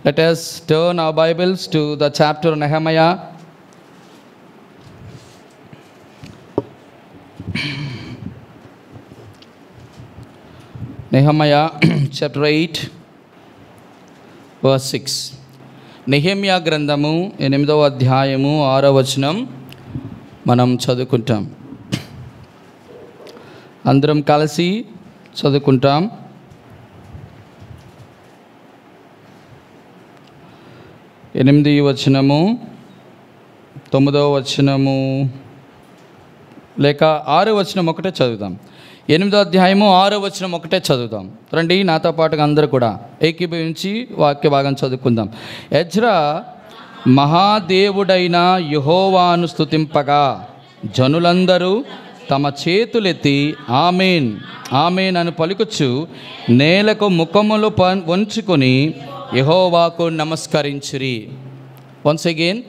Let us turn our Bibles to the chapter Nehemiah. Nehemiah chapter 8 verse 6. Nehemiah గ్రంథము 8వ అధ్యాయము 6వ వచనం మనం చదువుకుంటాం. అందరం కలిసి చదువుకుంటాం. ఎనిమిది వచనము, 9వ వచనము లేక 6వ వచనం ఒకటే చదువుదాం. 8వ అధ్యాయము 6వ వచనం ఒకటే చదువుదాం. రండి, నాతో పాటుగా అందరూ కూడా ఏకీభవించి వాక్య భాగం చదువుకుందాం. ఎజ్రా మహాదేవుడైన యెహోవాను స్తుతింపగా జనులందరూ తమ చేతులెత్తి ఆమేన్ ఆమేన్ అని పలుకుచు నేలకు ముఖములు వంచుకొని యెహోవాకు నమస్కరించిరి. వన్స్ అగైన్,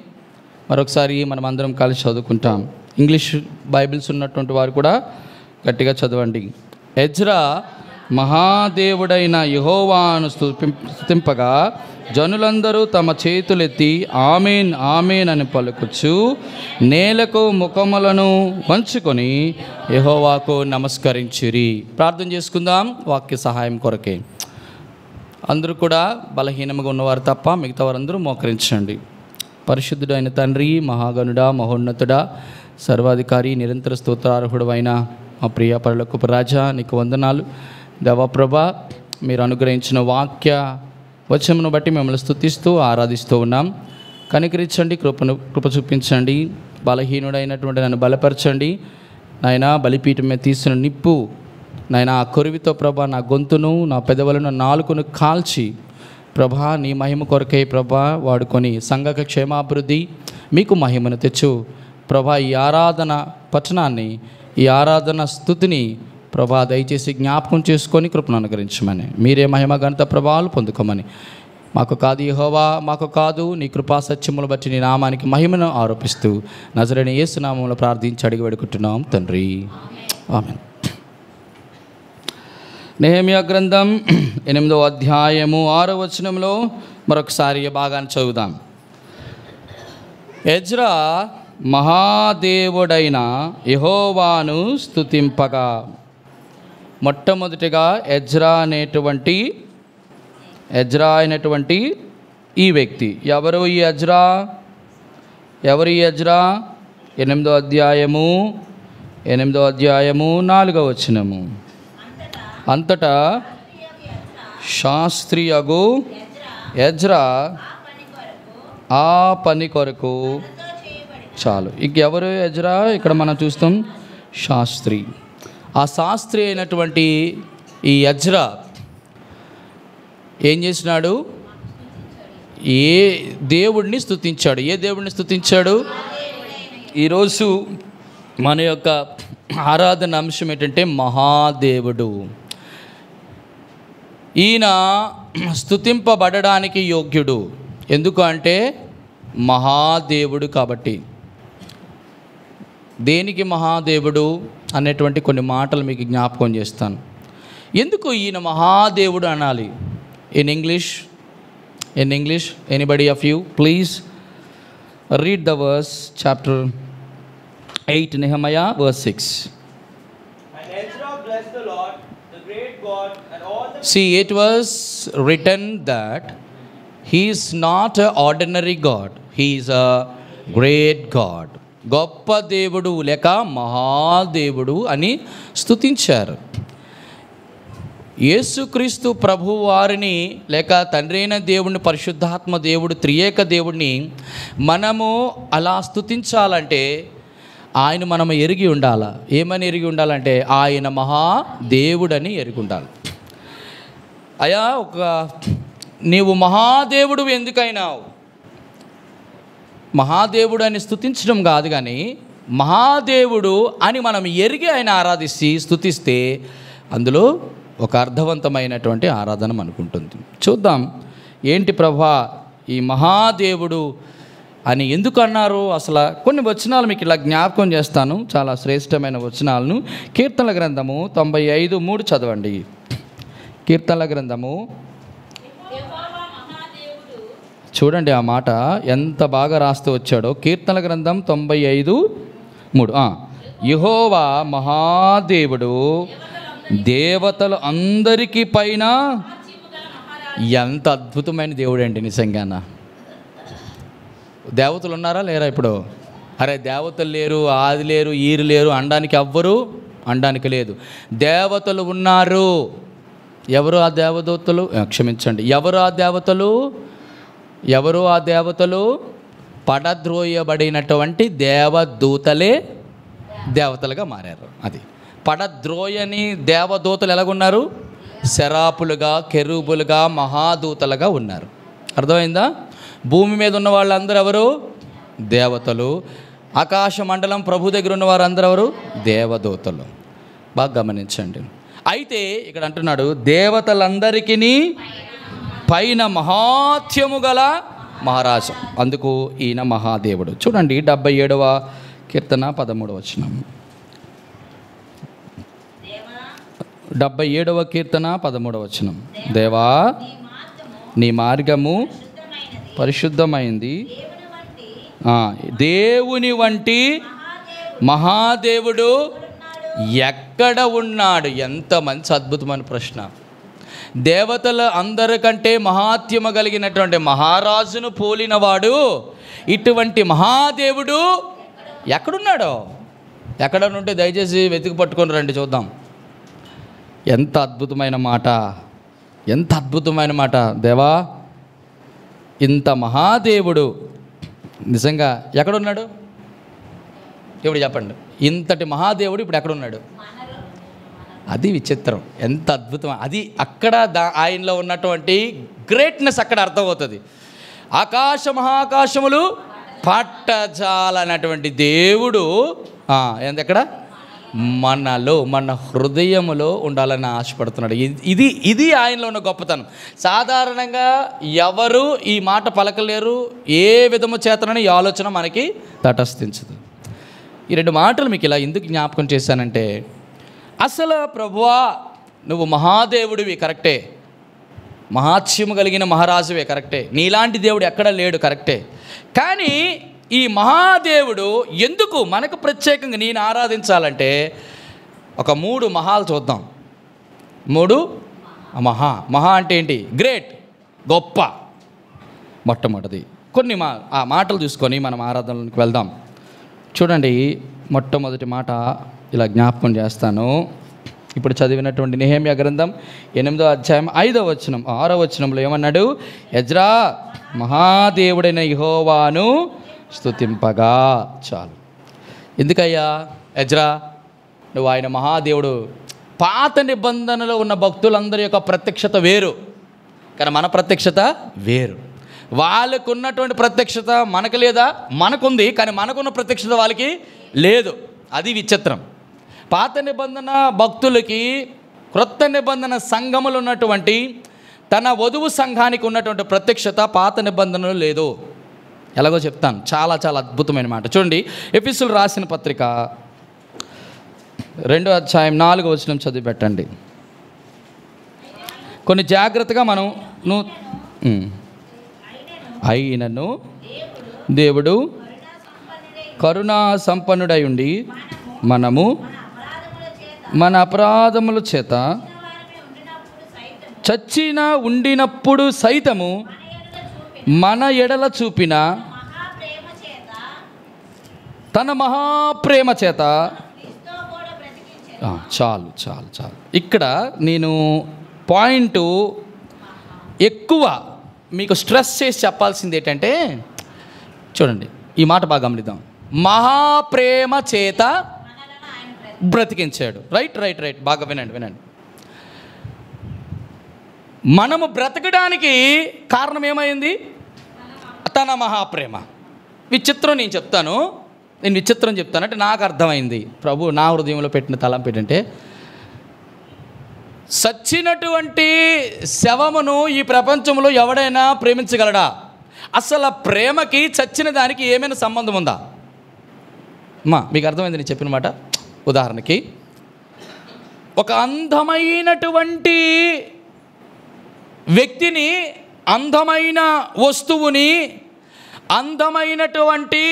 మరొకసారి మనం అందరం కలిసి చదువుకుంటాం. ఇంగ్లీష్ బైబిల్స్ ఉన్నటువంటి వారు కూడా గట్టిగా చదవండి. ఎజ్రా మహాదేవుడైన యెహోవాను స్తుతింపగా జనులందరూ తమ చేతులెత్తి ఆమేన్ ఆమేన్ అని పలుకుచు నేలకు ముఖములను వంచుకొని యెహోవాకు నమస్కరించిరి. ప్రార్థన చేసుకుందాం వాక్య సహాయం కొరకే. అందరూ కూడా బలహీనంగా ఉన్నవారు తప్ప మిగతా వారందరూ మోకరించండి. పరిశుద్ధుడైన తండ్రి, మహాగణుడా, మహోన్నతుడా, సర్వాధికారి, నిరంతర స్తోత్రార్హుడు అయిన మా ప్రియ పరలోకపు రాజా, నీకు వందనాలు. దేవప్రభ, మీరు అనుగ్రహించిన వాక్య వచనమును బట్టి మిమ్మల్ని స్తుతిస్తూ ఆరాధిస్తూ ఉన్నాం. కనికరించండి, కృప చూపించండి. బలహీనుడైనటువంటి నన్ను బలపరచండి నాయనా. బలిపీఠం మీద తీసిన నిప్పు నాయనా, ఆ కొరివితో ప్రభా నా గొంతును, నా పెదవులను, నాలుకను కాల్చి ప్రభా నీ మహిమ కొరకై ప్రభా వాడుకొని సంఘక క్షేమాభివృద్ధి మీకు మహిమను తెచ్చు ప్రభా. ఈ ఆరాధన పఠనాన్ని, ఈ ఆరాధన స్తుతిని ప్రభా దయచేసి జ్ఞాపకం చేసుకొని కృపను అనుగ్రహించమని, మీరే మహిమ ఘనత ప్రభావాలు పొందుకోమని, మాకు కాదు యెహోవా, మాకు కాదు నీ కృపా సత్యములు బట్టి నీ నామానికి మహిమను ఆరోపిస్తూ నజరేయుడైన యేసు నామములో ప్రార్థించి అడిగి వేడుకుంటున్నాం తండ్రి, ఆమేన్. నెహెమ్యా గ్రంథం 8వ అధ్యాయము 6వ వచనంలో మరొకసారి భాగాన్ని చదువుదాం. ఎజ్రా మహాదేవుడైన యెహోవాను స్తుతింపగా. మొట్టమొదటిగా ఎజ్రా అయినటువంటి ఈ వ్యక్తి ఎవరు? ఈ ఎజ్రా ఎవరు? ఈ ఎజ్రా 8వ అధ్యాయము 4వ వచనము. అంతటా శాస్త్రియగు ఎజ్రా ఆ పని కొరకు చాలు. ఎవరు ఎజ్రా? ఇక్కడ మనం చూస్తాం శాస్త్రి. ఆ శాస్త్రి అయినటువంటి ఈ ఎజ్రా ఏం చేసినాడు? ఏ దేవుడిని స్తుతించాడు? ఏ దేవుడిని స్తుతించాడు? ఈరోజు మన యొక్క ఆరాధన అంశం ఏంటంటే మహాదేవుడు. ఈయన స్తుతింపబడడానికి యోగ్యుడు. ఎందుకు అంటే మహాదేవుడు కాబట్టి. దేనికి మహాదేవుడు అనేటువంటి కొన్ని మాటలు మీకు జ్ఞాపకం చేస్తాను. ఎందుకు ఈయన మహాదేవుడు అనాలి? In English anybody of you please read the verse, chapter 8 Nehemiah verse 6. And Ezra blessed the Lord, the great God, and all the... See, it was written that he is not an ordinary God, he is a great God. గొప్ప దేవుడు లేక మహాదేవుడు అని స్తుతించారు. యేసుక్రీస్తు ప్రభు వారిని లేక తండ్రి అయిన దేవుడిని, పరిశుద్ధాత్మ దేవుడు, త్రియేక దేవుడిని మనము అలా స్తుతించాలంటే ఆయన మనం ఎరిగి ఉండాలి. ఏమని ఎరిగి ఉండాలంటే ఆయన మహాదేవుడని ఎరిగి ఉండాలి. అయ్యా, నీవు మహాదేవుడు ఎందుకైనావు? మహాదేవుడు అని స్తుతించడం కాదు, కానీ మహాదేవుడు అని మనం ఎరిగి ఆయన ఆరాధిస్తే, స్తుతిస్తే అందులో ఒక అర్థవంతమైనటువంటి ఆరాధన మనకుంటుంది. చూద్దాం ఏంటి ప్రభా ఈ మహాదేవుడు అని ఎందుకు అన్నారు? అసలు కొన్ని వచనాలు మీకు ఇలా జ్ఞాపకం చేస్తాను, చాలా శ్రేష్టమైన వచనాలను. కీర్తనల గ్రంథము 95:3 చదవండి. కీర్తనల గ్రంథము చూడండి ఆ మాట ఎంత బాగా రాస్తూ వచ్చాడో. కీర్తన గ్రంథం 95:3. యెహోవా మహాదేవుడు దేవతలు అందరికీ పైన. ఎంత అద్భుతమైన దేవుడు అండి నిజంగానా. దేవతలు ఉన్నారా లేరా ఇప్పుడు? అరే దేవతలు లేరు, ఆది లేరు, ఈరు లేరు అనడానికి ఎవ్వరు అనడానికి లేదు. దేవతలు ఉన్నారు. ఎవరు ఆ దేవదూతలు? క్షమించండి, ఎవరు ఆ దేవతలు? ఎవరు ఆ దేవతలు? పడద్రోయబడినటువంటి దేవదూతలే దేవతలుగా మారారు. అది పడద్రోయని దేవదూతలు ఎలాగున్నారు? శరాపులుగా, కెరూబులుగా, మహాదూతలుగా ఉన్నారు. అర్థమైందా? భూమి మీద ఉన్న వాళ్ళందరూ ఎవరు? దేవతలు. ఆకాశ మండలం ప్రభు దగ్గర ఉన్న వారందరూ ఎవరు? దేవదూతలు. బాగా గమనించండి. అయితే ఇక్కడ అంటున్నాడు దేవతలందరికీ పైన మహాత్యము గల మహారాజు, అందుకు ఈయన మహాదేవుడు. చూడండి 77వ కీర్తన 13వ వచనం. 77వ కీర్తన 13వ వచనం. దేవా నీ మార్గము పరిశుద్ధమైంది, దేవుని వంటి మహాదేవుడు ఎక్కడ ఉన్నాడు? ఎంత మంచి అద్భుతమైన ప్రశ్న. దేవతల అందరికంటే మహాత్యమ కలిగినటువంటి మహారాజును పోలినవాడు ఇటువంటి మహాదేవుడు ఎక్కడున్నాడో? ఎక్కడ ఉంటే దయచేసి వెతికి పట్టుకొని రండి చూద్దాం. ఎంత అద్భుతమైన మాట, ఎంత అద్భుతమైన మాట. దేవా ఇంత మహాదేవుడు నిజంగా ఎక్కడున్నాడు? ఇప్పుడు చెప్పండి, ఇంతటి మహాదేవుడు ఇప్పుడు ఎక్కడున్నాడు? అది విచిత్రం. ఎంత అద్భుతం. అది అక్కడ ఆయనలో ఉన్నటువంటి గ్రేట్నెస్ అక్కడ అర్థమవుతుంది. ఆకాశ మహాకాశములు పట్టజాలన్నటువంటి దేవుడు ఎక్కడ? మనలో, మన హృదయములో ఉండాలని ఆశపడుతున్నాడు. ఇది ఆయనలో ఉన్న గొప్పతనం. సాధారణంగా ఎవరు ఈ మాట పలకలేరు. ఏ విధము చేతనని ఈ ఆలోచన మనకి తటస్థించదు. ఈ 2 మాటలు మీకు ఇలా ఎందుకు జ్ఞాపకం చేశానంటే, అసలు ప్రభువా నువ్వు మహాదేవుడివి కరెక్టే, మహాత్యము కలిగిన మహారాజువే కరెక్టే, నీలాంటి దేవుడు ఎక్కడ లేడు కరెక్టే. కానీ ఈ మహాదేవుడు ఎందుకు మనకు ప్రత్యేకంగా నేను ఆరాధించాలంటే ఒక 3 మహాలు చూద్దాం. 3 మహా అంటే ఏంటి? గ్రేట్, గొప్ప. మొట్టమొదటిది కొన్ని ఆ మాటలు చూసుకొని మనం ఆరాధనలోకి వెళ్దాం. చూడండి, మొట్టమొదటి మాట ఇలా జ్ఞాపకం చేస్తాను. ఇప్పుడు చదివినటువంటి నెహెమ్యా గ్రంథం 8వ అధ్యాయం 5వ వచనం 6వ వచనంలో ఏమన్నాడు? ఎజ్రా మహాదేవుడైన యెహోవాను స్తుతింపగా. చాలు. ఎందుకయ్యా ఎజ్రా నువ్వు ఆయన మహాదేవుడు? పాత నిబంధనలో ఉన్న భక్తులందరి యొక్క ప్రత్యక్షత వేరు, కానీ మన ప్రత్యక్షత వేరు. వాళ్ళకు ఉన్నటువంటి ప్రత్యక్షత మనకు లేదా? మనకుంది, కానీ మనకున్న ప్రత్యక్షత వాళ్ళకి లేదు. అది విచిత్రం. పాత నిబంధన భక్తులకి క్రొత్త నిబంధన సంఘములు ఉన్నటువంటి తన వధువు సంఘానికి ఉన్నటువంటి ప్రత్యక్షత పాత నిబంధనలు లేదు. ఎలాగో చెప్తాను. చాలా చాలా అద్భుతమైన మాట. చూడండి, ఎఫెసీయులకు రాసిన పత్రిక 2వ అధ్యాయం 4వ వచనం చదివి పెట్టండి. కొన్ని జాగ్రత్తగా మనం అయినను దేవుడు కరుణా సంపన్నుడై ఉండి మనము మన అపరాధముల చేత చచ్చిన ఉండినప్పుడు సైతము మన ఎడల చూపిన తన మహాప్రేమ చేత. చాలు చాలు చాలు. ఇక్కడ నేను పాయింట్ ఎక్కువ మీకు స్ట్రెస్ చేసి చెప్పాల్సింది ఏంటంటే, చూడండి ఈ మాట బాగా గమనిద్దాం. మహాప్రేమ చేత బ్రతికించాడు. రైట్ రైట్ రైట్ బాగా వినండి. మనము బ్రతకడానికి కారణం ఏమైంది? తన మహాప్రేమ. విచిత్రం నేను చెప్తాను, అంటే నాకు అర్థమైంది. ప్రభు నా హృదయంలో పెట్టిన తలంపు ఏంటంటే, సచ్చినటువంటి శవమును ఈ ప్రపంచంలో ఎవడైనా ప్రేమించగలడా? అసలు ప్రేమకి చచ్చిన దానికి ఏమైనా సంబంధం ఉందా? మీకు అర్థమైంది నేను చెప్పిన మాట. ఉదాహరణకి ఒక అందమైనటువంటి వ్యక్తిని అందమైన వస్తువుని, అందమైనటువంటి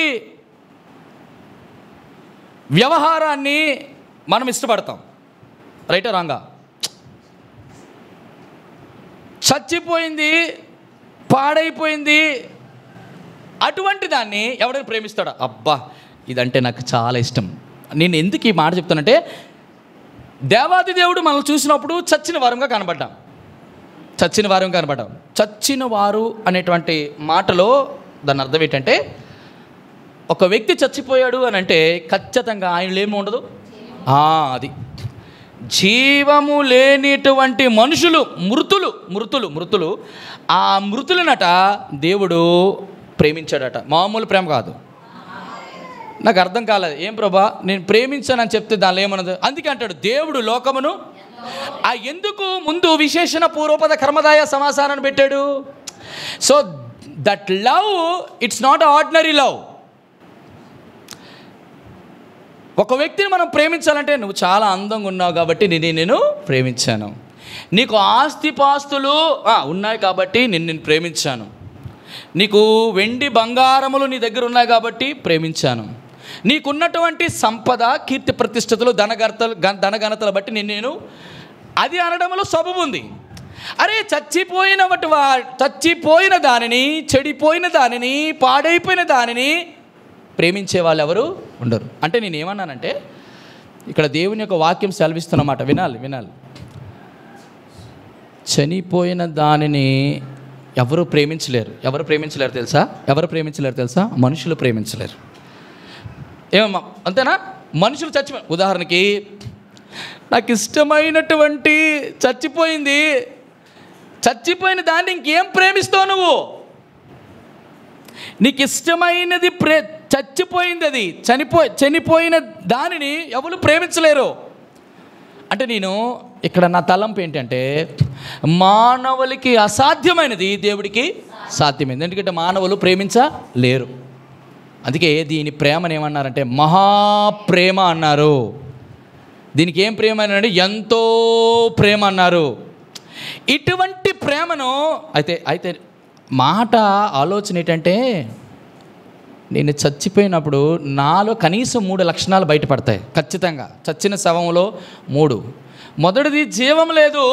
వ్యవహారాన్ని మనం ఇష్టపడతాం. రైటా రాంగా? చచ్చిపోయింది, పాడైపోయింది అటువంటి దాన్ని ఎవడైనా ప్రేమిస్తాడా? అబ్బా ఇదంటే నాకు చాలా ఇష్టం. నేను ఎందుకు ఈ మాట చెప్తానంటే, దేవాది దేవుడు మనల్ని చూసినప్పుడు చచ్చిన వారంగా కనబడ్డాం. చచ్చిన వారు అనేటువంటి మాటలో దాని అర్థం ఏంటంటే, ఒక వ్యక్తి చచ్చిపోయాడు అని అంటే ఖచ్చితంగా ఆయనలో ఏమి ఉండదు, అది జీవము లేనిటువంటి మనుషులు, మృతులు ఆ మృతులనట దేవుడు ప్రేమించాడట. మామూలు ప్రేమ కాదు. నాకు అర్థం కాలేదు, ఏం ప్రభా నేను ప్రేమించానని చెప్తే దానిలో ఏమన్నది? అందుకే అంటాడు దేవుడు లోకమును ఎందుకు ముందు విశేషణ పూర్వపద కర్మదాయ సమాసారాన్ని పెట్టాడు. So that love it's not ordinary love. ఒక వ్యక్తిని మనం ప్రేమించాలంటే, నువ్వు చాలా అందంగా ఉన్నావు కాబట్టి నేను ప్రేమించాను, నీకు ఆస్తిపాస్తులు ఉన్నాయి కాబట్టి నేను ప్రేమించాను, నీకు వెండి బంగారములు నీ దగ్గర ఉన్నాయి కాబట్టి ప్రేమించాను, నీకున్నటువంటి సంపద కీర్తి ప్రతిష్టతలు ధనఘనతలు బట్టి నేను అది అనడంలో సబబు ఉంది. అరే చచ్చిపోయిన దానిని, చెడిపోయిన దానిని, పాడైపోయిన దానిని ప్రేమించే వాళ్ళు ఎవరు ఉండరు. అంటే నేను ఏమన్నానంటే, ఇక్కడ దేవుని యొక్క వాక్యం సెలవిస్తున్నమాట, వినాలి. చనిపోయిన దానిని ఎవరు ప్రేమించలేరు తెలుసా? మనుషులు ప్రేమించలేరు. ఏమమ్మా అంతేనా? మనుషులు చచ్చిపోయి, ఉదాహరణకి నాకు ఇష్టమైనటువంటి చచ్చిపోయిన దాన్ని ఇంకేం ప్రేమిస్తావు నువ్వు? నీకు ఇష్టమైనది చచ్చిపోయింది, అది చనిపోయిన దానిని ఎవరు ప్రేమించలేరు. అంటే నేను ఇక్కడ నా తలంపు ఏంటంటే, మానవులకి అసాధ్యమైనది దేవుడికి సాధ్యమైంది. ఎందుకంటే మానవులు ప్రేమించలేరు. అందుకే దీని ప్రేమను ఏమన్నారంటే మహాప్రేమ అన్నారు. దీనికి ఏం ప్రేమ అన్నారంటే ఎంతో ప్రేమ అన్నారు. ఇటువంటి ప్రేమను అయితే మాట ఆలోచన ఏంటంటే, నేను చచ్చిపోయినప్పుడు నాలో కనీసం 3 లక్షణాలు బయటపడతాయి ఖచ్చితంగా. చచ్చిన శవంలో 3. మొదటిది జీవం లేదు.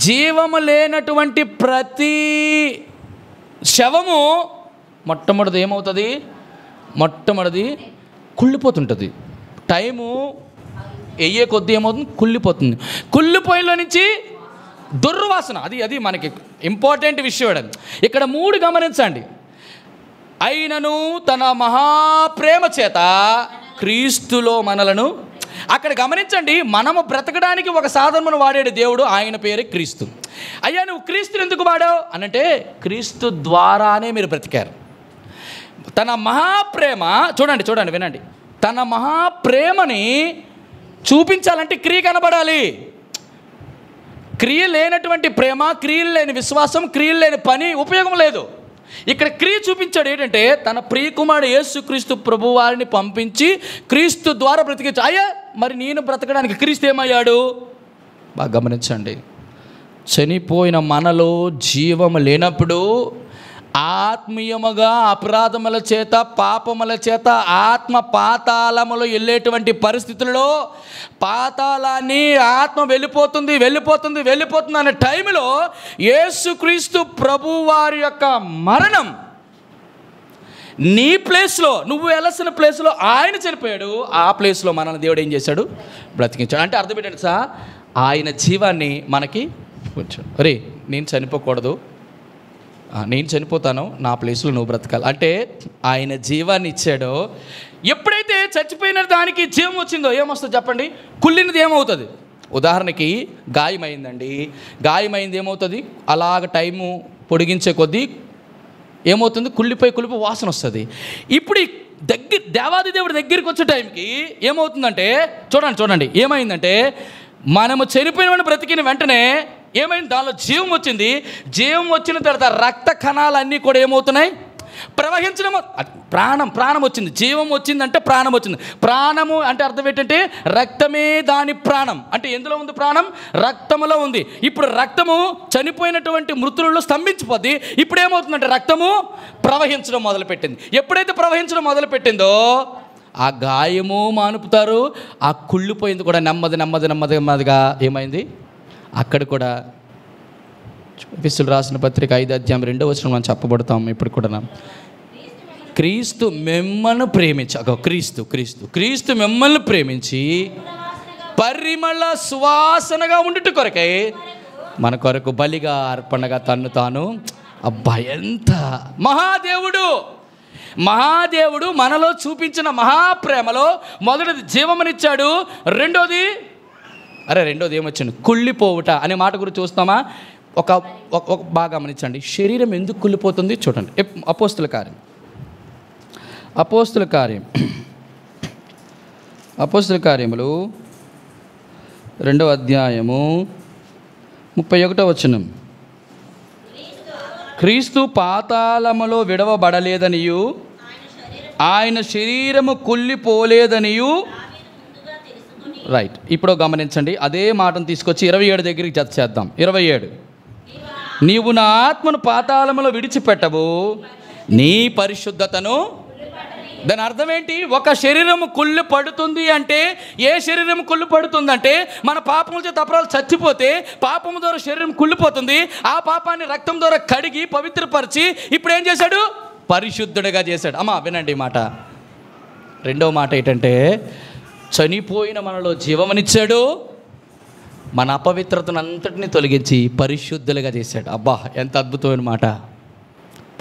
జీవము లేనటువంటి ప్రతి శవము మొట్టమొదటిది ఏమవుతుంది? మొట్టమొదటిది కుళ్ళిపోతుంటుంది. టైము అయ్యే కొద్దీ ఏమవుతుంది? కుళ్ళిపోతుంది. కుళ్ళిపోయిలో నుంచి దుర్వాసన, అది మనకి ఇంపార్టెంట్ విషయం. ఇక్కడ 3 గమనించండి. అయినను తన మహాప్రేమ చేత క్రీస్తులో మనలను, అక్కడ గమనించండి, మనము బ్రతకడానికి ఒక సాధనను వాడాడు దేవుడు, ఆయన పేరే క్రీస్తు. అయ్యా నువ్వు క్రీస్తుని ఎందుకు వాడావు అనంటే, క్రీస్తు ద్వారానే మీరు బ్రతికారు. తన మహాప్రేమ చూడండి వినండి, తన మహాప్రేమని చూపించాలంటే క్రియ కనబడాలి. క్రియ లేనటువంటి ప్రేమ, క్రియలు లేని విశ్వాసం, క్రియలు లేని పని ఉపయోగం లేదు. ఇక్కడ క్రియ చూపించాడు. ఏంటంటే తన ప్రియకుమారుడు యేసుక్రీస్తు ప్రభు వారిని పంపించి క్రీస్తు ద్వారా బ్రతికించాడు. అయ్యా మరి నేను బ్రతకడానికి క్రీస్తు ఏమయ్యాడు? బాగా గమనించండి. చనిపోయిన మనలో జీవము లేనప్పుడు ఆత్మీయముగా అపరాధముల చేత, పాపముల చేత ఆత్మ పాతాళములో వెళ్ళేటువంటి పరిస్థితుల్లో, పాతాళాన్ని ఆత్మ వెళ్ళిపోతుంది అనే టైంలో యేసుక్రీస్తు ప్రభు వారి యొక్క మరణం నీ ప్లేస్లో, నువ్వు వెళ్ళాల్సిన ప్లేస్లో ఆయన చనిపోయాడు. ఆ ప్లేస్లో మనల్ని దేవుడు ఏం చేశాడు? బ్రతికించాడు. అంటే అర్థం ఏంటంటే సార్, ఆయన జీవాన్ని మనకి వచ్చాడు. అరే నేను చనిపోకూడదు, నేను చనిపోతాను, నా ప్లేస్లో నువ్వు బ్రతకాలి అంటే ఆయన జీవాన్ని ఇచ్చాడో. ఎప్పుడైతే చచ్చిపోయిన దానికి జీవం వచ్చిందో ఏమొస్తుందో చెప్పండి? కుళ్ళినది ఏమవుతుంది? ఉదాహరణకి గాయమైందండి, గాయమైంది ఏమవుతుంది? అలాగ టైము పొడిగించే కొద్దీ ఏమవుతుంది? కుళ్ళిపోయి వాసన వస్తుంది. ఇప్పుడు దేవాది దేవుడి దగ్గరికి వచ్చే టైంకి ఏమవుతుందంటే చూడండి ఏమైందంటే, మనము చనిపోయిన బ్రతికిన వెంటనే ఏమైంది? దానిలో జీవం వచ్చింది. జీవం వచ్చిన తర్వాత రక్త కణాలన్నీ కూడా ఏమవుతున్నాయి? ప్రవహించడం ప్రాణం వచ్చింది, జీవం వచ్చిందంటే ప్రాణం వచ్చింది. ప్రాణము అంటే అర్థం ఏంటంటే రక్తమే దాని ప్రాణం. అంటే ఎందులో ఉంది ప్రాణం? రక్తములో ఉంది. ఇప్పుడు రక్తము చనిపోయినటువంటి మృతులలో స్తంభించిపోద్ది. ఇప్పుడు ఏమవుతుందంటే రక్తము ప్రవహించడం మొదలుపెట్టింది. ఎప్పుడైతే ప్రవహించడం మొదలుపెట్టిందో ఆ గాయము మానుపుతారు, ఆ కుళ్ళిపోయింది కూడా నెమ్మదిగా ఏమైంది అక్కడ కూడా. ఎఫెసీయులకు రాసిన పత్రిక 5:2 మనం చెప్పబడతాం. ఇప్పుడు కూడా క్రీస్తు మిమ్మల్ని క్రీస్తు మిమ్మల్ని ప్రేమించి పరిమళ సువాసనగా ఉండుట కొరకై మన కొరకు బలిగా అర్పణగా తన్ను తాను. అబ్బా, ఎంత మహాదేవుడు మనలో చూపించిన మహాప్రేమలో మొదటిది జీవమనిచ్చాడు, రెండోది ఏమొచ్చింది? కుళ్ళిపోవుట అనే మాట గురించి చూస్తామా? ఒక బాగా గమనించండి. శరీరం ఎందుకు కుళ్ళిపోతుంది చూడండి. అపోస్తుల కార్యములు 2వ అధ్యాయము 31వ వచనం. క్రీస్తు పాతాళములో విడవబడలేదనియు ఆయన శరీరము కుళ్ళిపోలేదనియు. రైట్, ఇప్పుడు గమనించండి. అదే మాటను తీసుకొచ్చి 27 దగ్గరికి జత చేద్దాం. 27, నీవు నా ఆత్మను పాతాళములో విడిచిపెట్టవు, నీ పరిశుద్ధతను. దాని అర్థం ఏంటి? ఒక శరీరము కుళ్ళు పడుతుంది అంటే, ఏ శరీరం కుళ్ళు పడుతుందంటే మన పాపముల చేత అపరాలు చచ్చిపోతే పాపము ద్వారా శరీరం కుళ్ళిపోతుంది. ఆ పాపాన్ని రక్తం ద్వారా కడిగి పవిత్రపరిచి ఇప్పుడు ఏం చేశాడు? పరిశుద్ధుడిగా చేశాడు. అమ్మా వినండి ఈ మాట. రెండో మాట ఏంటంటే, చనిపోయిన మనలో జీవమనిచ్చాడు, మన అపవిత్రతను అంతటినీ తొలగించి పరిశుద్ధులుగా చేశాడు. అబ్బా, ఎంత అద్భుతమైన మాట!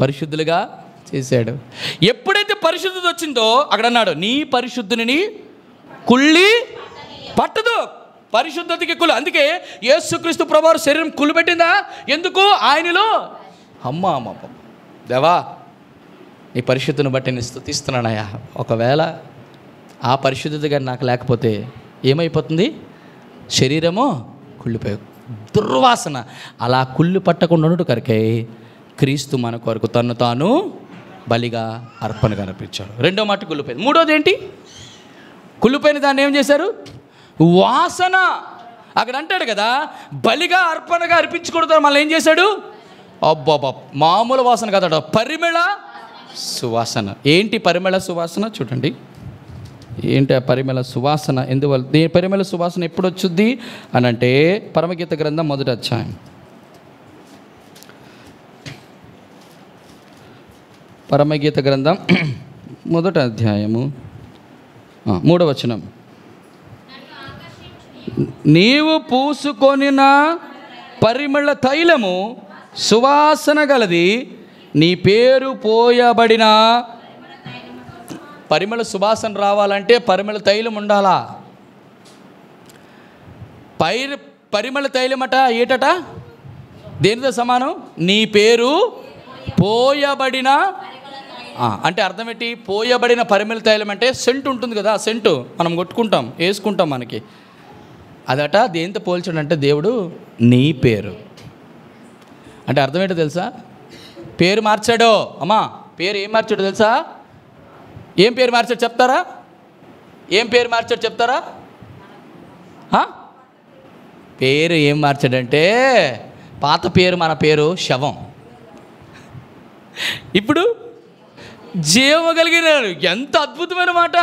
పరిశుద్ధులుగా చేశాడు. ఎప్పుడైతే పరిశుద్ధత వచ్చిందో అక్కడ అన్నాడు, నీ పరిశుద్ధుని కుళ్ళి పట్టదు. పరిశుద్ధతకి కుళ్ళు. అందుకే యేసుక్రీస్తు ప్రభువారు శరీరం కుళ్ళు పెట్టిందా? ఎందుకు? ఆయనలో అమ్మ దేవా, నీ పరిశుద్ధను బట్టి నేను స్తుతిస్తున్నానయ్యా. ఒకవేళ ఆ పరిశుద్ధతగా నాకు లేకపోతే ఏమైపోతుంది? శరీరము కుళ్ళిపోయి దుర్వాసన. అలా కుళ్ళు పట్టకుండా ఉన్నట్టు కరికే క్రీస్తు మన కొరకు తను తాను బలిగా అర్పణగా అర్పించాడు. రెండో మాట కుళ్ళిపోయింది. మూడోది ఏంటి? కుళ్ళిపోయిన దాన్ని ఏం చేశారు? వాసన. అక్కడ అంటాడు కదా, బలిగా అర్పణగా అర్పించకూడదు. మళ్ళీ ఏం చేశాడు? అబ్బాబా, మామూలు వాసన కదా, పరిమళ సువాసన. ఏంటి పరిమళ సువాసన? చూడండి, ఏంటి ఆ పరిమళ సువాసన? ఎందువల్ల దీని పరిమళ సువాసన ఎప్పుడు వచ్చుద్ది అని అంటే, పరమగీత గ్రంథం 1వ అధ్యాయం. పరమగీత గ్రంథం 1వ అధ్యాయము 3వ వచనం. నీవు పూసుకొనిన పరిమళ తైలము సువాసన గలది, నీ పేరు పోయబడిన. పరిమళ సువాసన రావాలంటే పరిమళ తైలం ఉండాలా? పరిమళ తైలమట ఏటట? దేనితో సమానం? నీ పేరు పోయబడిన. అంటే అర్థం ఏంటి? పోయబడిన పరిమళ తైలం అంటే సెంటు ఉంటుంది కదా, సెంటు మనం కొట్టుకుంటాం, వేసుకుంటాం. మనకి అదట దేంతో పోల్చాడు అంటే దేవుడు నీ పేరు అంటే అర్థం ఏంటో తెలుసా? పేరు మార్చాడో. అమ్మా, పేరు ఏం మార్చాడో తెలుసా? ఏం పేరు మార్చాడు చెప్తారా? ఏం పేరు మార్చాడు చెప్తారా? పేరు ఏం మార్చాడంటే, పాత పేరు మన పేరు శవం, ఇప్పుడు జీవం కలిగినారు. ఎంత అద్భుతమైన మాట!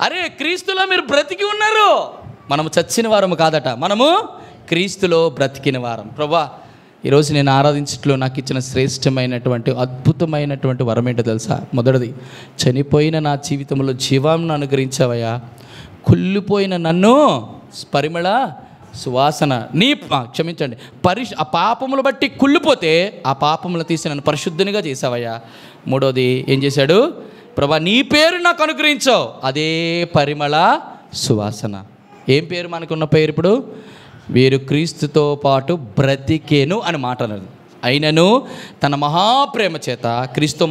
అరే, క్రీస్తులో మీరు బ్రతికి ఉన్నారు. మనము చచ్చిన వారము కాదట, మనము క్రీస్తులో బ్రతికిన వారం. ప్రభువా, ఈరోజు నేను ఆరాధించట్లో నాకు ఇచ్చిన శ్రేష్టమైనటువంటి అద్భుతమైనటువంటి వరం ఏంటో తెలుసా? మొదటిది, చనిపోయిన నా జీవితంలో జీవాన్ని అనుగ్రహించావయ్యా. కుళ్ళిపోయిన నన్ను పరిమళ సువాసన క్షమించండి, ఆ పాపములు బట్టి కుళ్ళిపోతే ఆ పాపములు తీసి నన్ను పరిశుద్ధునిగా చేసావయ్యా. మూడోది ఏం చేశాడు? ప్రభా, నీ పేరు నాకు అనుగ్రహించావు, అదే పరిమళ సువాసన. ఏం పేరు మనకున్న పేరు? ఇప్పుడు వీరు క్రీస్తుతో పాటు బ్రతికేను అని మాట అన్నది. అయినను తన మహాప్రేమ చేత క్రీస్తు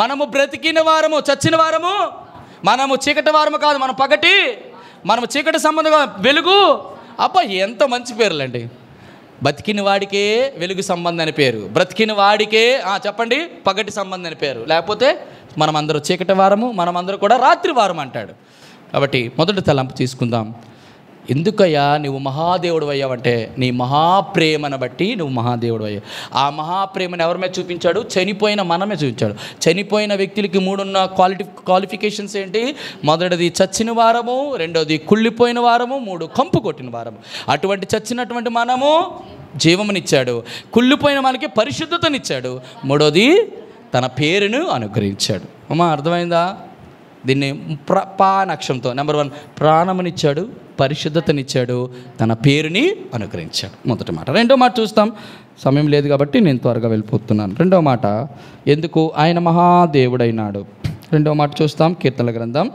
మనము బ్రతికిన వారము, చచ్చిన వారము. మనము చీకటి వారము కాదు, మనం మనము చీకటి సంబంధంగా వెలుగు. అబ్బా, ఎంత మంచి పేర్లండి! బతికిన వాడికే వెలుగు సంబంధం అని పేరు, బ్రతికిన వాడికే చెప్పండి పగటి సంబంధం అని పేరు. లేకపోతే మనమందరూ చీకటి వారము, మనమందరూ కూడా రాత్రి వారం అంటాడు. కాబట్టి మొదటి తలంపు తీసుకుందాం. ఎందుకయ్యా నువ్వు మహాదేవుడు అయ్యావంటే నీ మహాప్రేమను బట్టి నువ్వు మహాదేవుడు అయ్యావు. ఆ మహాప్రేమను ఎవరి మీద చూపించాడు? చనిపోయిన మనమే చూపించాడు. చనిపోయిన వ్యక్తులకి 3 క్వాలిఫికేషన్స్ ఏంటి? మొదటిది చచ్చిన వారము, రెండోది కుళ్ళిపోయిన వారము, 3 కంపు కొట్టిన వారము. అటువంటి చచ్చినటువంటి మనము జీవమునిచ్చాడు, కుళ్ళిపోయిన మనకి పరిశుద్ధతనిచ్చాడు, మూడోది తన పేరును అనుగ్రహించాడు. అమ్మా అర్థమైందా? దీన్ని పానక్షంతో నెంబర్ 1 ప్రాణమునిచ్చాడు, పరిశుద్ధతనిచ్చాడు, తన పేరుని అనుగ్రహించాడు. మొదటి మాట. రెండో మాట చూస్తాం, సమయం లేదు కాబట్టి నేను త్వరగా వెళ్ళిపోతున్నాను. రెండో మాట, ఎందుకు ఆయన మహాదేవుడైనాడు. రెండో మాట చూస్తాం, కీర్తనల గ్రంథం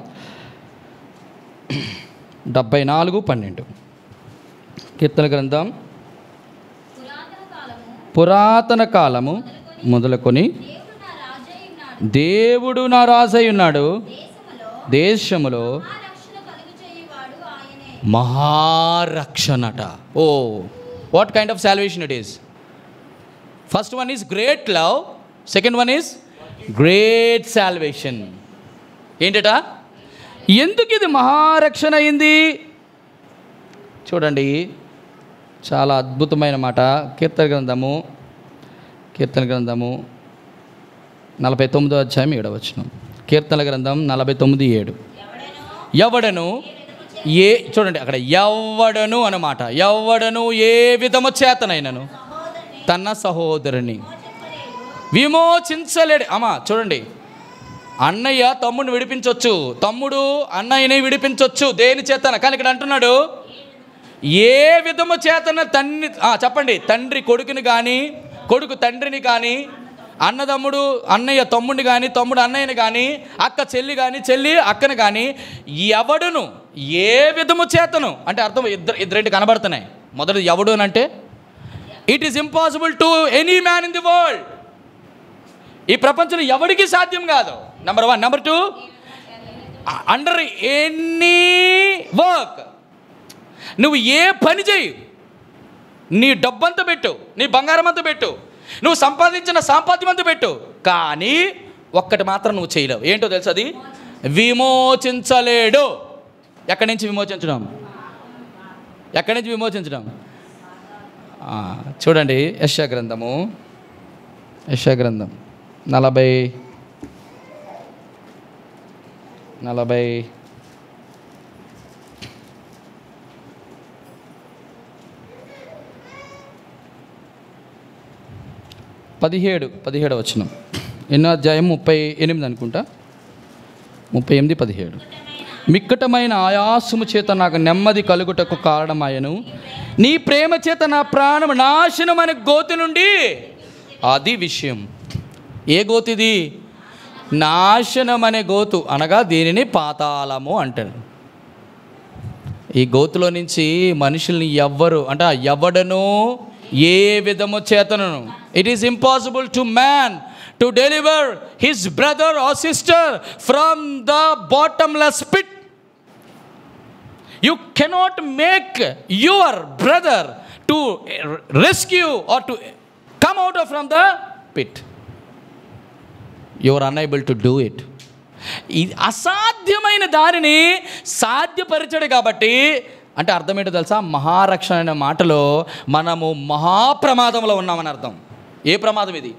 74:12. కీర్తనల గ్రంథం పురాతన కాలము మొదలుకొని దేవుడు నా రాజై ఉన్నాడు, దేశములో మహారక్షణట. Oh what kind of salvation it is? First one is great love, second one is great salvation. ఏంటట? ఎందుకు ఇది మహారక్షణ అయింది? చూడండి, చాలా అద్భుతమైన మాట. కీర్తన గ్రంథము 49వ అధ్యాయం 7వ వచనం. కీర్తనల గ్రంథం 49:7. ఎవడను చూడండి అక్కడ ఎవడను అన్నమాట. ఎవడను ఏ విధము చేతనైనను తన సహోదరుని విమోచించలేడు. అమ్మా చూడండి, అన్నయ్య తమ్ముడిని విడిపించవచ్చు, తమ్ముడు అన్నయ్యని విడిపించవచ్చు. దేని చేతన? కానీ ఇక్కడ అంటున్నాడు ఏ విధము చేతన తండ్రి చెప్పండి, తండ్రి కొడుకుని కానీ, కొడుకు తండ్రిని కానీ, అన్నదమ్ముడు అన్నయ్య తమ్ముడిని కానీ, తమ్ముడు అన్నయ్యని కానీ, అక్క చెల్లి కానీ, చెల్లి అక్కని కానీ, ఎవడును ఏ విధము చేతను అంటే అర్థం ఇద్దరేంటి కనబడుతున్నాయి. మొదటి ఎవడు అంటే it is impossible to any man in the world. ఈ ప్రపంచంలో ఎవడికి సాధ్యం కాదు. Number 1. Number 2, under any work. నువ్వు ఏ పని చేయి, నీ డబ్బంతా పెట్టు, నీ బంగారం అంతా పెట్టు, నువ్వు సంపాదించిన సంపాద్యం అంతా పెట్టు, కానీ ఒక్కటి మాత్రం నువ్వు చేయలేవు. ఏంటో తెలుసు? అది విమోచించలేడు. ఎక్కడి నుంచి విమోచించడం? ఎక్కడి నుంచి విమోచించడం? చూడండి, యెషయా గ్రంథం 17వ వచనం. ఎన్నో అధ్యాయం? 38 అనుకుంటా. 38:17. మిక్కటమైన ఆయాసము చేత నాకు నెమ్మది కలుగుటకు కారణమాయను, నీ ప్రేమ చేత నా ప్రాణం నాశనమైన గోతి నుండి. అది విషయం. ఏ గోతిది? నాశనం అనే గోతు, అనగా దీనిని పాతాళము అంటారు. ఈ గోతులో నుంచి మనుషుల్ని ఎవ్వరు అంటే ఎవడను ఏ విధము చేతను, it is impossible to man to deliver his brother or sister from the bottomless pit. You cannot make your brother to rescue or to come out from the pit. You are unable to do it. ఇది అసాధ్యమైన దానిని సాధ్యపరిచాడు. కాబట్టి అంటే అర్థం ఏంటో తెలుసా? మహారక్షణ అనే మాటలో మనము మహాప్రమాదంలో ఉన్నామని అర్థం. ఏ ప్రమాదం ఇది?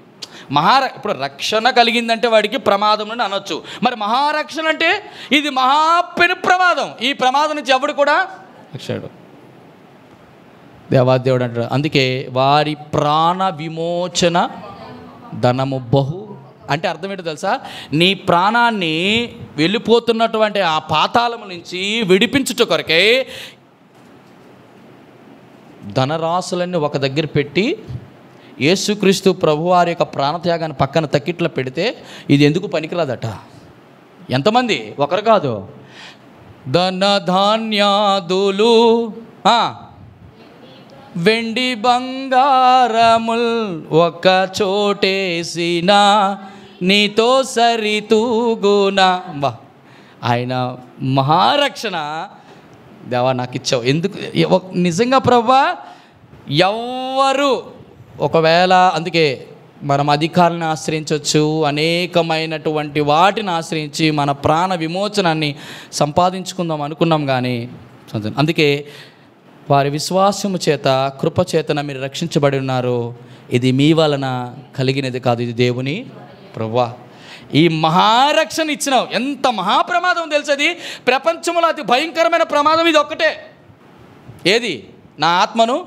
ఇప్పుడు రక్షణ కలిగిందంటే వాడికి ప్రమాదం నుండి అనొచ్చు. మరి మహారక్షణ అంటే ఇది మహాపెను ప్రమాదం. ఈ ప్రమాదం నుంచి ఎవడు కూడా రక్షాడు. దేవాదేవుడు అంటాడు, అందుకే వారి ప్రాణ విమోచన ధనము బహు. అంటే అర్థం ఏంటో తెలుసా? నీ ప్రాణాన్ని వెళ్ళిపోతున్నటువంటి ఆ పాతాళము నుంచి విడిపించుట కొరకే ధనరాశులన్నీ ఒక దగ్గర పెట్టి యేసుక్రీస్తు ప్రభువారి యొక్క ప్రాణత్యాగాన్ని పక్కన తక్కిట్లో పెడితే ఇది ఎందుకు పనికిరాదట. ఎంతమంది? ఒకరు కాదు, ధన ధాన్యాదులు, వెండి బంగారముల్ ఒక చోటేసిన నీతో సరితూగునా. బా, ఆయన మహారక్షణ దేవా నాకు ఇచ్చావు. ఎందుకు? నిజంగా ప్రభువా ఎవ్వరు ఒకవేళ, అందుకే మనం అధికారులను ఆశ్రయించవచ్చు, అనేకమైనటువంటి వాటిని ఆశ్రయించి మన ప్రాణ విమోచనాన్ని సంపాదించుకుందాం అనుకున్నాం. కానీ అందుకే వారి విశ్వాసము చేత కృపచేతన మీరు రక్షించబడి ఉన్నారు. ఇది మీ వలన కలిగినది కాదు, ఇది దేవుని ప్రభువా. ఈ మహారక్షణ ఇచ్చినావు. ఎంత మహాప్రమాదం తెలుసది. ప్రపంచంలో అతి భయంకరమైన ప్రమాదం ఇది ఒక్కటే. ఏది? నా ఆత్మను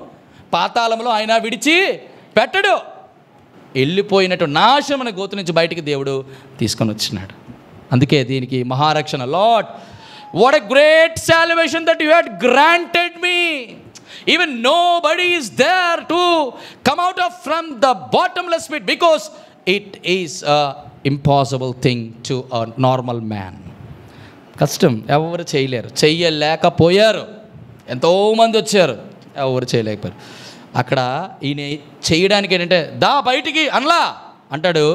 పాతాళంలో ఆయన విడిచి పెట్టడు. వెళ్ళిపోయినట్టు నాశనమైన గోతు నుంచి బయటికి దేవుడు తీసుకొని వచ్చినాడు. అందుకే దీనికి మహారక్షణ. Lord, what a great salvation that you had granted me. Even nobody is there to come out of from the bottomless pit, because it is a impossible thing to a normal man. కష్టం, ఎవరు చేయలేరు, చెయ్యలేకపోయారు. ఎంతోమంది వచ్చారు, ఎవరు చేయలేకపోయారు. అక్కడ ఈయన చేయడానికి ఏంటంటే, దా బయటికి అనలా అంటాడు.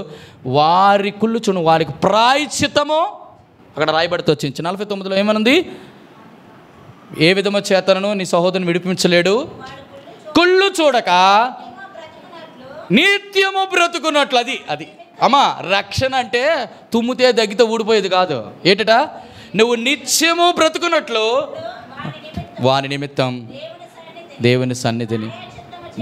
వారి కుళ్ళు చూడు, వారికి ప్రాయశ్చిత్తము అక్కడ రాయబడితే వచ్చింది. 49లో ఏమనుంది? ఏ విధము చేతనను నీ సహోదరుని విడిపించలేడు, కుళ్ళు చూడక నిత్యము బ్రతుకున్నట్లు. అది అమ్మా రక్షణ అంటే తుమ్మితే దగ్గితే ఊడిపోయేది కాదు. ఏంటట? నువ్వు నిత్యము బ్రతుకున్నట్లు వాని నిమిత్తం దేవుని సన్నిధిని.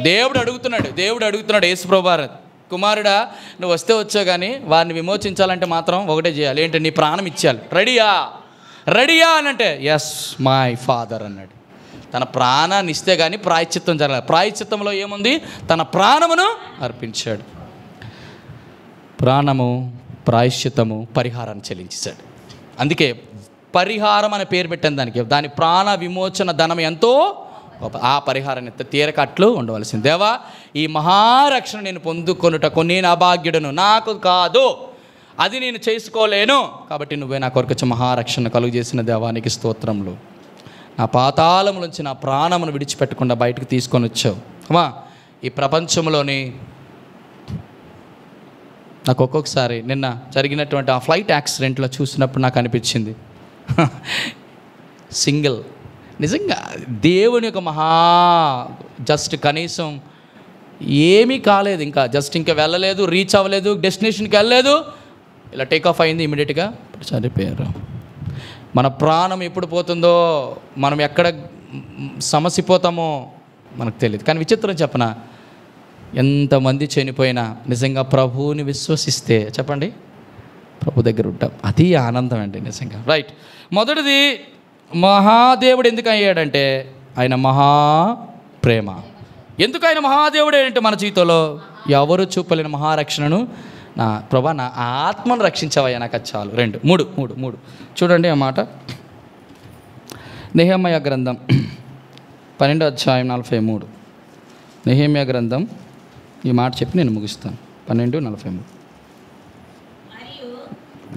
దేవుడు అడుగుతున్నాడు యేసుప్రభువారు, కుమారుడా నువ్వు వస్తే వచ్చావు, కానీ వారిని విమోచించాలంటే మాత్రం ఒకటే చేయాలి. ఏంటి? నీ ప్రాణం ఇచ్చేయాలి. రెడీయా అని అంటే ఎస్ మై ఫాదర్ అన్నాడు. తన ప్రాణాన్ని ఇస్తే కానీ ప్రాయశ్చిత్తం జరగాలి. ప్రాయశ్చిత్తంలో ఏముంది? తన ప్రాణమును అర్పించాడు. ప్రాణము, ప్రాయశ్చిత్తము, పరిహారాన్ని చెల్లించాడు. అందుకే పరిహారం అనే పేరు పెట్టాను దానికి. దాని ప్రాణ విమోచన ధనం ఎంతో ఆ పరిహారాన్ని తీరకట్లు ఉండవలసింది. దేవా, ఈ మహారక్షణ నేను పొందుకొనుటకు నేను అభాగ్యుడను, నాకు కాదు, అది నేను చేసుకోలేను. కాబట్టి నువ్వే నా కొరకు మహారక్షణ కలుగు చేసిన దేవానికి స్తోత్రములు. నా పాతాళం నుంచి నా ప్రాణమును విడిచిపెట్టకుండా బయటకు తీసుకొని వచ్చావు. అమ్మా, ఈ ప్రపంచంలోని నాకు ఒక్కొక్కసారి నిన్న జరిగినటువంటి ఆ ఫ్లైట్ యాక్సిడెంట్లో చూసినప్పుడు నాకు అనిపించింది, సింగిల్ నిజంగా దేవుని యొక్క జస్ట్ కనీసం ఏమీ కాలేదు, ఇంకా వెళ్ళలేదు, రీచ్ అవ్వలేదు, డెస్టినేషన్కి వెళ్ళలేదు, ఇలా టేక్ ఆఫ్ అయింది. ఇమీడియట్గా చనిపోయారు. మన ప్రాణం ఎప్పుడు పోతుందో, మనం ఎక్కడ సమసిపోతామో మనకు తెలియదు. కానీ విచిత్రం చెప్పనా, ఎంతమంది చనిపోయినా నిజంగా ప్రభువుని విశ్వసిస్తే చెప్పండి, ప్రభు దగ్గర ఉంటాం. అది ఆనందం అండి నిజంగా. రైట్. మొదటిది, మహాదేవుడు ఎందుకు అయ్యాడంటే ఆయన మహాప్రేమ. ఎందుకు ఆయన మహాదేవుడు అంటే మన జీవితంలో ఎవరు చూపలేని మహారక్షణను నా ప్రభా, నా ఆత్మను రక్షించవయ్యా, నాకు అది చాలు. 2, 3 చూడండి ఆ మాట. నెహెమ్యా గ్రంథం 12:43. నెహెమ్యా గ్రంథం ఈ మాట చెప్పి నేను ముగిస్తాను. 12:43.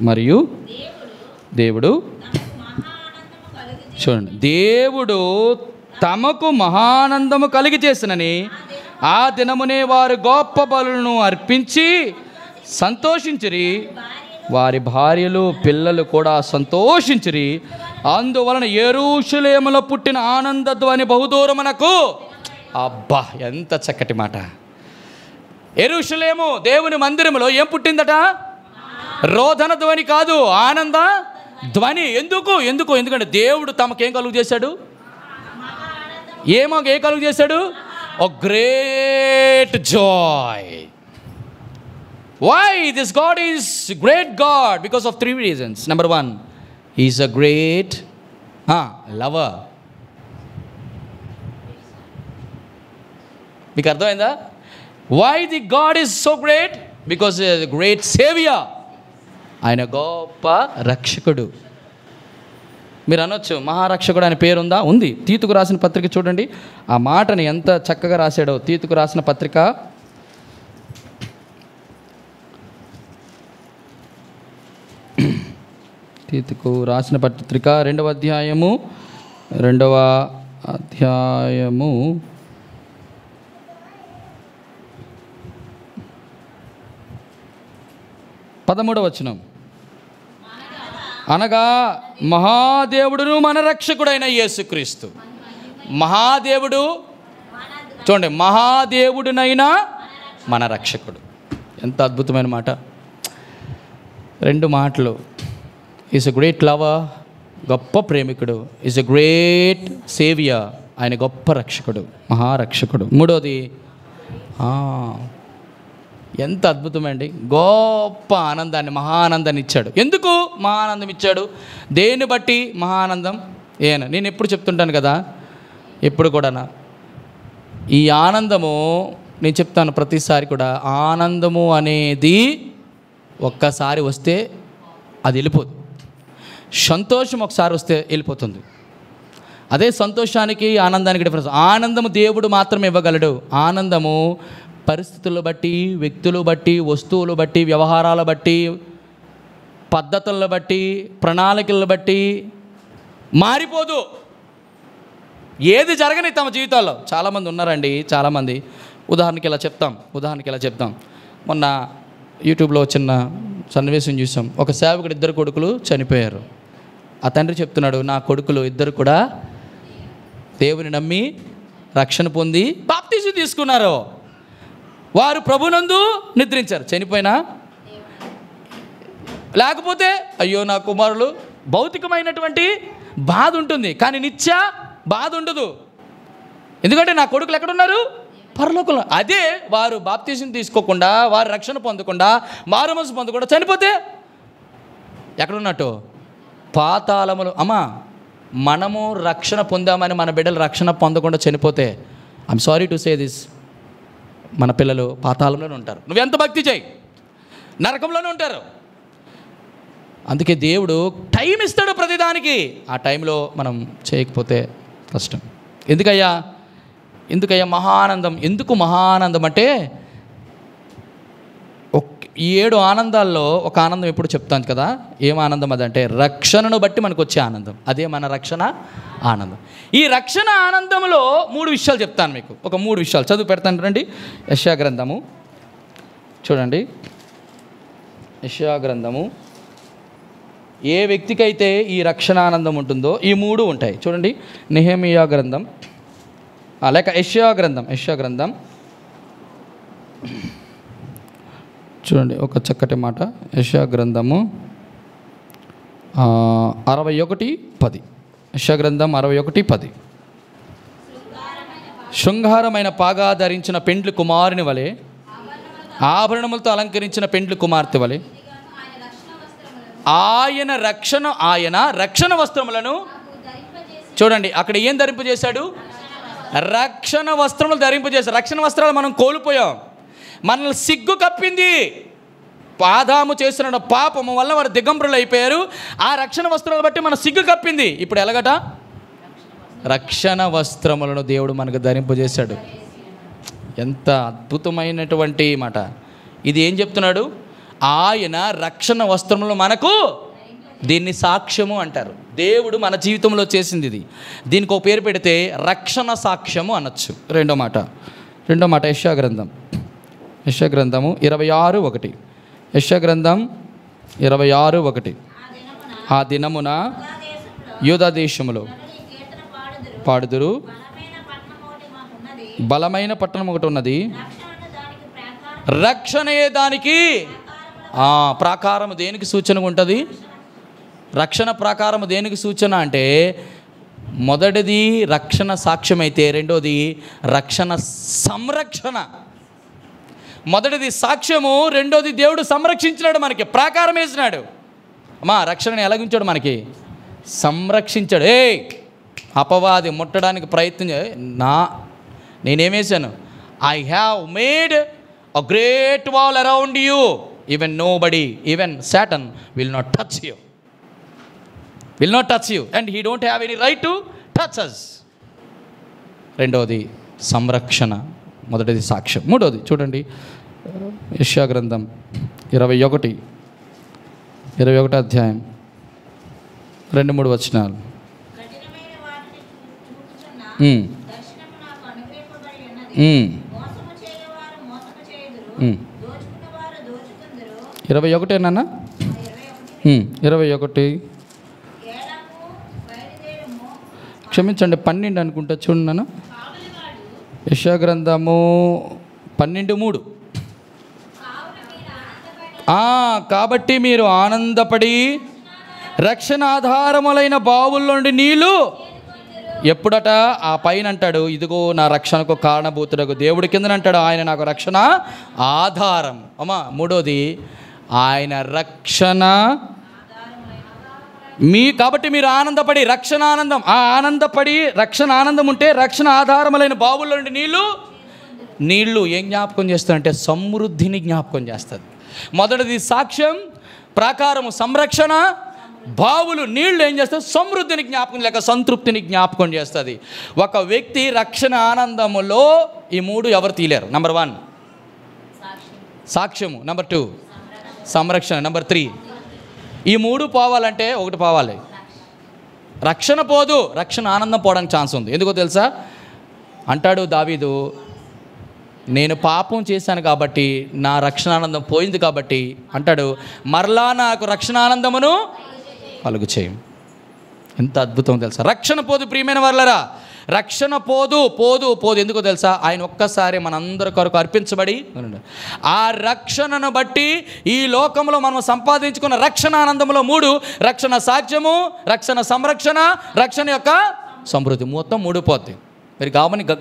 మరియు దేవుడు చూడండి, దేవుడు తమకు మహానందము కలిగి చేసినని ఆ దినమునే వారు గొప్ప బలులను అర్పించి సంతోషించిరి. వారి భార్యలు పిల్లలు కూడా సంతోషించిరి. అందువలన యెరూషలేములో పుట్టిన ఆనందధ్వని బహుదూరమునకు. అబ్బా, ఎంత చక్కటి మాట. యెరూషలేము దేవుని మందిరములో ఏం పుట్టిందట? రోదన ధ్వని కాదు, ఆనంద ధ్వని. ఎందుకంటే దేవుడు తమకేం కలుగు చేశాడు? ఏం కలుగు చేశాడు? a great joy. Why this God is great God? Because of 3 reasons. Number 1, he is a great lover. మీకు అర్థమైందా? Why the God is so great? Because he is a great savior. ఆయన గొప్ప రక్షకుడు. మీరు అనొచ్చు, మహారక్షకుడు ఆయన పేరుందా? ఉంది. తీతుకు రాసిన పత్రిక చూడండి, ఆ మాటని ఎంత చక్కగా రాశాడో. తీతుకు రాసిన పత్రిక తీతుకు రాసిన పత్రిక 2వ అధ్యాయము 13వ వచనం. అనగా మహాదేవుడును మన రక్షకుడైన యేసుక్రీస్తు. మహాదేవుడు చూడండి, మహాదేవుడినైనా మన రక్షకుడు. ఎంత అద్భుతమైన మాట. 2 మాటలు. ఈజ్ ఎ గ్రేట్ లవర్, గొప్ప ప్రేమికుడు. ఈజ్ ఎ గ్రేట్ సేవియర్, ఆయన గొప్ప రక్షకుడు, మహారక్షకుడు. 3వది, ఎంత అద్భుతమండి, గొప్ప ఆనందాన్ని, మహానందాన్ని ఇచ్చాడు. ఎందుకు మహానందం ఇచ్చాడు? దేన్ని బట్టి మహానందం? నేను ఎప్పుడు చెప్తుంటాను కదా, ఎప్పుడు కూడా ఈ ఆనందము నేను చెప్తాను ప్రతిసారి కూడా, ఆనందము అనేది ఒక్కసారి వస్తే అది వెళ్ళిపోదు. సంతోషం ఒకసారి వస్తే వెళ్ళిపోతుంది. అదే సంతోషానికి ఆనందానికి డిఫరెన్స్. ఆనందము దేవుడు మాత్రమే ఇవ్వగలడు. ఆనందము పరిస్థితులను బట్టి, వ్యక్తులు బట్టి, వస్తువులు బట్టి, వ్యవహారాల బట్టి, పద్ధతులను బట్టి, ప్రణాళికలను బట్టి మారిపోదు. ఏది జరగని తమ జీవితాల్లో చాలామంది ఉన్నారండి. చాలామంది ఉదాహరణకి ఇలా చెప్తాం. మొన్న యూట్యూబ్లో చిన్న సన్నివేశం చూసాం. ఒక సేవకుడు 2 కొడుకులు చనిపోయారు. ఆ తండ్రి చెప్తున్నాడు, నా కొడుకులు 2 కూడా దేవుని నమ్మి రక్షణ పొంది బాప్తిసం తీసుకున్నారు. వారు ప్రభునందు నిద్రించారు. చనిపోయినా లేకపోతే అయ్యో నా కుమారులు, భౌతికమైనటువంటి బాధ ఉంటుంది, కానీ నిత్య బాధ ఉండదు. ఎందుకంటే నా కొడుకులు ఎక్కడున్నారు? పరలోకంలో. అదే వారు బాప్తిసం తీసుకోకుండా, వారు రక్షణ పొందకుండా, మారుమనసు పొందకుండా చనిపోతే ఎక్కడున్నట్టు? పాతాళములు. మనము రక్షణ పొందామని మన బిడ్డలు రక్షణ పొందకుండా చనిపోతే, I'm sorry to say this, మన పిల్లలు పాతాళంలోనే ఉంటారు. నువ్వెంత భక్తి చేయి, నరకంలోనే ఉంటారు. అందుకే దేవుడు టైం ఇస్తాడు ప్రతిదానికి. ఆ టైంలో మనం చేయకపోతే కష్టం. ఎందుకయ్యా మహానందం? ఎందుకు మహానందం అంటే, 7 ఆనందాల్లో ఒక ఆనందం ఎప్పుడు చెప్తాను కదా. ఏం ఆనందం అదంటే, రక్షణను బట్టి మనకు వచ్చే ఆనందం. అదే మన రక్షణ ఆనందం. ఈ రక్షణ ఆనందంలో 3 విషయాలు చెప్తాను మీకు. ఒక 3 విషయాలు చదువు పెడతాను రండి. యెషయా గ్రంథము చూడండి. యెషయా గ్రంథము, ఏ వ్యక్తికైతే ఈ రక్షణ ఆనందం ఉంటుందో ఈ 3 ఉంటాయి. చూడండి, నెహెమీయా గ్రంథం లేక యెషయా గ్రంథం చూడండి, ఒక చక్కటి మాట. యెషయా గ్రంథము 61:10. యెషయా గ్రంథం 61:10. శృంగారమైన పాగా ధరించిన పెండ్లి కుమారుని వలె, ఆభరణములతో అలంకరించిన పెండ్లి కుమార్తె వలె ఆయన రక్షణ వస్త్రములను, చూడండి అక్కడ ఏం ధరింపజేశాడు? రక్షణ వస్త్రములు ధరింపజేశాడు. రక్షణ వస్త్రాలు మనం కోల్పోయాం. మనల్ని సిగ్గు కప్పింది. ఆదాము చేసిన పాపము వల్ల వారు దిగంబరులు అయిపోయారు. ఆ రక్షణ వస్త్రాలు బట్టి మన సిగ్గు కప్పింది. ఇప్పుడు ఎలాగట? రక్షణ వస్త్రములను దేవుడు మనకు ధరింపజేశాడు. ఎంత అద్భుతమైనటువంటి మాట ఇది. ఏం చెప్తున్నాడు? ఆయన రక్షణ వస్త్రములు మనకు, దీన్ని సాక్ష్యము అంటారు. దేవుడు మన జీవితంలో చేసింది ఇది. దీనికి ఒక పేరు పెడితే రక్షణ సాక్ష్యము అనొచ్చు. రెండో మాట యెషయా గ్రంథము 26:1. యెషయా గ్రంథం 26:1. ఆ దినమున యూదా దేశములో పాడుదురు, బలమైన పట్టణం ఒకటి ఉన్నది, రక్షణయే దానికి ప్రాకారము. దేనికి సూచనగా ఉంటుంది? రక్షణ ప్రాకారము దేనికి సూచన అంటే, మొదటిది రక్షణ సాక్ష్యం అయితే, రెండోది రక్షణ సంరక్షణ. మొదటిది సాక్ష్యము, రెండోది దేవుడు సంరక్షించినాడు, మనకి ప్రాకారం వేసినాడు. రక్షణని ఎలాగించాడు? మనకి సంరక్షించాడు. అపవాది ముట్టడానికి ప్రయత్నం నేనేమేశాను? I have made a great wall around you, even nobody, even Satan will not touch you, and he don't have any right to touch us. రెండోది సంరక్షణ, మొదటిది సాక్ష్యం. మూడోది చూడండి, యెషయా గ్రంథం 21 అధ్యాయం 2-3 వచనాలు. 21 21 క్షమించండి, 12 అనుకుంటా. చూడండి నాన్న, యెషయా గ్రంథము 12:3. కాబట్టి మీరు ఆనందపడి రక్షణ ఆధారములైన బావుల నుండి నీళ్ళు ఎప్పుడట ఆ పైన అంటాడు, ఇదిగో నా రక్షణకు కారణభూతుడకు దేవుడి కింద అంటాడు, ఆయన నాకు రక్షణ ఆధారం. అమ్మా మూడోది, ఆయన రక్షణ కాబట్టి మీరు ఆనందపడి రక్షణ ఆనందం, ఆ ఆనందపడి రక్షణ ఆనందం ఉంటే రక్షణ ఆధారములైన బావుల నుండి నీళ్ళు ఏం జ్ఞాపకం చేస్తారంటే సమృద్ధిని జ్ఞాపకం చేస్తుంది. మొదటిది సాక్ష్యం, ప్రాకారము సంరక్షణ, బావులు నీళ్లు ఏం చేస్తుంది? సమృద్ధిని జ్ఞాపకం లేక సంతృప్తిని జ్ఞాపకం చేస్తుంది. ఒక వ్యక్తి రక్షణ ఆనందములో ఈ మూడు ఎవరు తీయలేరు. నెంబర్ 1 సాక్ష్యము, నెంబర్ 2 సంరక్షణ, నెంబర్ 3 ఈ మూడు పోవాలంటే ఒకటి పోవాలి, రక్షణ పోదు, రక్షణ ఆనందం పోవడానికి ఛాన్స్ ఉంది. ఎందుకో తెలుసా? అంటాడు దావీదు, నేను పాపం చేశాను కాబట్టి నా రక్షణ ఆనందం పోయింది కాబట్టి అంటాడు, మరలా నాకు రక్షణ ఆనందమును కలుగు చేయం. ఎంత అద్భుతం తెలుసా? రక్షణ పోదు ప్రియమైన వాళ్ళరా, రక్షణ పోదు. ఎందుకో తెలుసా? ఆయన ఒక్కసారి మనందరి కొరకు అర్పించబడి ఆ రక్షణను బట్టి ఈ లోకంలో మనం సంపాదించుకున్న రక్షణ ఆనందంలో 3: రక్షణ సాక్ష్యము, రక్షణ సంరక్షణ, రక్షణ యొక్క సమృద్ధి. మొత్తం 3 పోద్ది. మీరు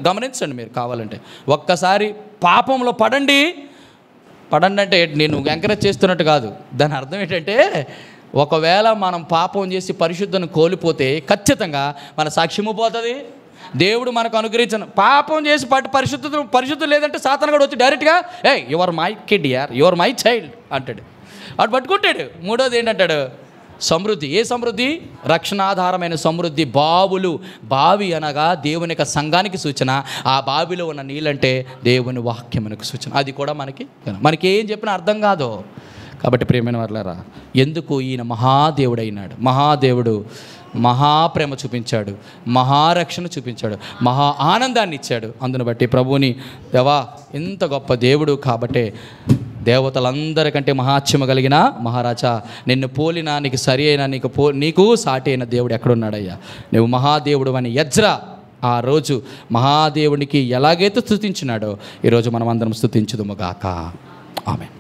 గమనించండి. మీరు కావాలంటే ఒక్కసారి పాపంలో పడండి అంటే నేను ఎంకరేజ్ చేస్తున్నట్టు కాదు. దాని అర్థం ఏంటంటే, ఒకవేళ మనం పాపం చేసి పరిశుద్ధను కోల్పోతే ఖచ్చితంగా మన సాక్ష్యము పోతుంది. దేవుడు మనకు అనుగ్రహించిన పాపం చేసి పరిశుద్ధం లేదంటే సాతాను కూడా వచ్చి డైరెక్ట్గా యు ఆర్ మై కిడ్ యార్, యు ఆర్ మై చైల్డ్ అంటాడు. అటు పట్టుకుంటాడు. మూడోది ఏంటంటాడు? సమృద్ధి. ఏ సమృద్ధి? రక్షణాధారమైన సమృద్ధి. బావి అనగా దేవుని యొక్క సంఘానికి సూచన. ఆ బావిలో ఉన్న నీళ్ళంటే దేవుని వాక్యమునకు సూచన. అది కూడా మనకి ఏం చెప్పినా అర్థం కాదు. కాబట్టి ప్రియమైన వాళ్ళారా, ఎందుకు ఈయన మహాదేవుడైనాడు? మహాదేవుడు మహాప్రేమ చూపించాడు, మహారక్షణ చూపించాడు, మహా ఆనందాన్ని ఇచ్చాడు. అందును బట్టి ప్రభువుని, దేవా ఎంత గొప్ప దేవుడు కాబట్టే దేవతలందరికంటే మహాత్మ్యము కలిగిన మహారాజా, నిన్ను పోలిన నీకు సరి అయిన నీకు సాటి అయిన దేవుడు ఎక్కడున్నాడయ్యా? నువ్వు మహాదేవుడు అని ఎజ్రా ఆ రోజు మహాదేవునికి ఎలాగైతే స్తుతించినాడో ఈరోజు మనం అందరం స్తుతించుదుముగాక. ఆమేన్.